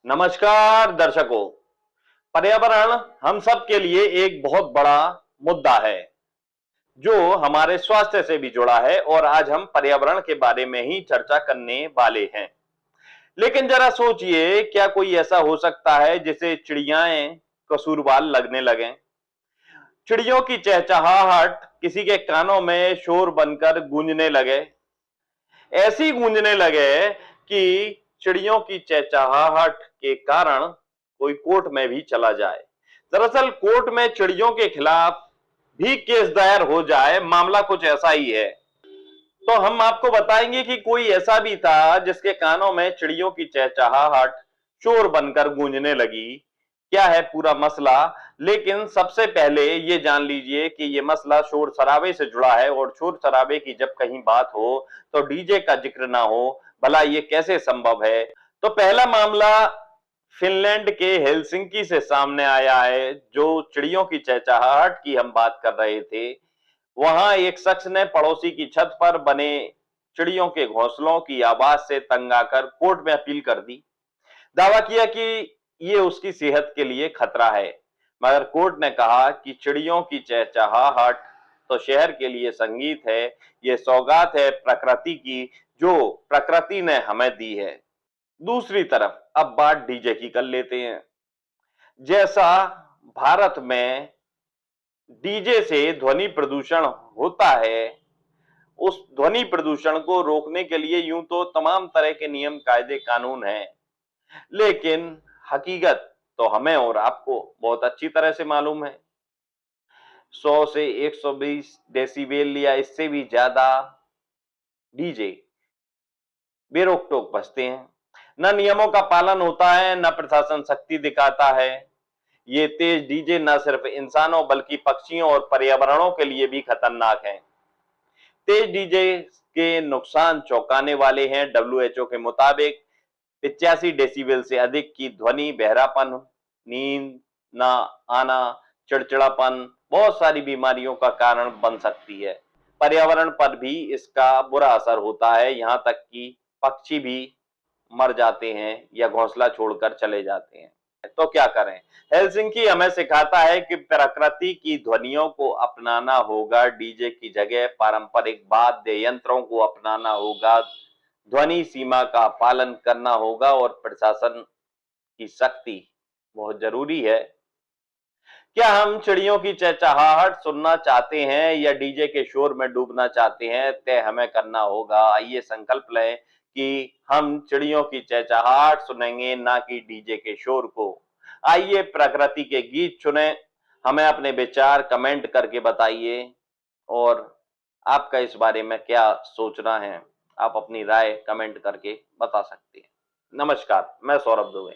नमस्कार दर्शकों। पर्यावरण हम सब के लिए एक बहुत बड़ा मुद्दा है जो हमारे स्वास्थ्य से भी जुड़ा है और आज हम पर्यावरण के बारे में ही चर्चा करने वाले हैं। लेकिन जरा सोचिए, क्या कोई ऐसा हो सकता है जिसे चिड़ियाएं कसूरवार लगने लगें? चिड़ियों की चहचहाहट किसी के कानों में शोर बनकर गूंजने लगे, ऐसी गूंजने लगे कि चिड़ियों की चहचहाहट के कारण कोई कोर्ट में भी चला जाए। दरअसल कोर्ट में चिड़ियों के खिलाफ भी केस दायर हो जाए, मामला कुछ ऐसा ही है। तो हम आपको बताएंगे कि कोई ऐसा भी था जिसके कानों में चिड़ियों की चहचहाहट शोर बनकर गूंजने लगी। क्या है पूरा मसला? लेकिन सबसे पहले ये जान लीजिए कि ये मसला शोर शराबे से जुड़ा है, और शोर शराबे की जब कहीं बात हो तो डीजे का जिक्र ना हो, भला ये कैसे संभव है? तो पहला मामला फिनलैंड के हेलसिंकी से सामने आया है। जो चिड़ियों की चहचहाहट की हम बात कर रहे थे, वहां एक शख्स ने पड़ोसी की छत पर बने चिड़ियों के घोंसलों की आवाज से तंग आकर कोर्ट में अपील कर दी। दावा किया कि ये उसकी सेहत के लिए खतरा है, मगर कोर्ट ने कहा कि चिड़ियों की चहचहाहट तो शहर के लिए संगीत है, ये सौगात है प्रकृति की, जो प्रकृति ने हमें दी है। दूसरी तरफ अब बात डीजे की कर लेते हैं। जैसा भारत में डीजे से ध्वनि प्रदूषण होता है, उस ध्वनि प्रदूषण को रोकने के लिए यूं तो तमाम तरह के नियम कायदे कानून हैं, लेकिन हकीकत तो हमें और आपको बहुत अच्छी तरह से मालूम है। 100 से 120 डेसिबल या इससे भी ज्यादा डीजे बेरोक टोक बजते हैं। न नियमों का पालन होता है, न प्रशासन सख्ती दिखाता है। ये तेज डीजे न सिर्फ इंसानों बल्कि पक्षियों और पर्यावरणों के लिए भी खतरनाक हैं। तेज डीजे के नुकसान चौंकाने वाले हैं। डब्ल्यूएचओ के मुताबिक 85 डेसिबल से अधिक की ध्वनि बहरापन, नींद न आना, चिड़चिड़ापन, बहुत सारी बीमारियों का कारण बन सकती है। पर्यावरण पर भी इसका बुरा असर होता है, यहाँ तक कि पक्षी भी मर जाते हैं या घोंसला छोड़कर चले जाते हैं। तो क्या करें? हेलसिंकी हमें सिखाता है कि प्रकृति की ध्वनियों को अपनाना होगा, डीजे की जगह पारंपरिक वाद्य यंत्रों को अपनाना होगा, ध्वनि सीमा का पालन करना होगा और प्रशासन की सख्ती बहुत जरूरी है। क्या हम चिड़ियों की चहचहाहट सुनना चाहते हैं या डीजे के शोर में डूबना चाहते हैं? तय हमें करना होगा। आइए संकल्प लें कि हम चिड़ियों की चहचहाहट सुनेंगे, ना कि डीजे के शोर को। आइए प्रकृति के गीत सुने। हमें अपने विचार कमेंट करके बताइए, और आपका इस बारे में क्या सोचना है, आप अपनी राय कमेंट करके बता सकते हैं। नमस्कार, मैं सौरभ दुबे।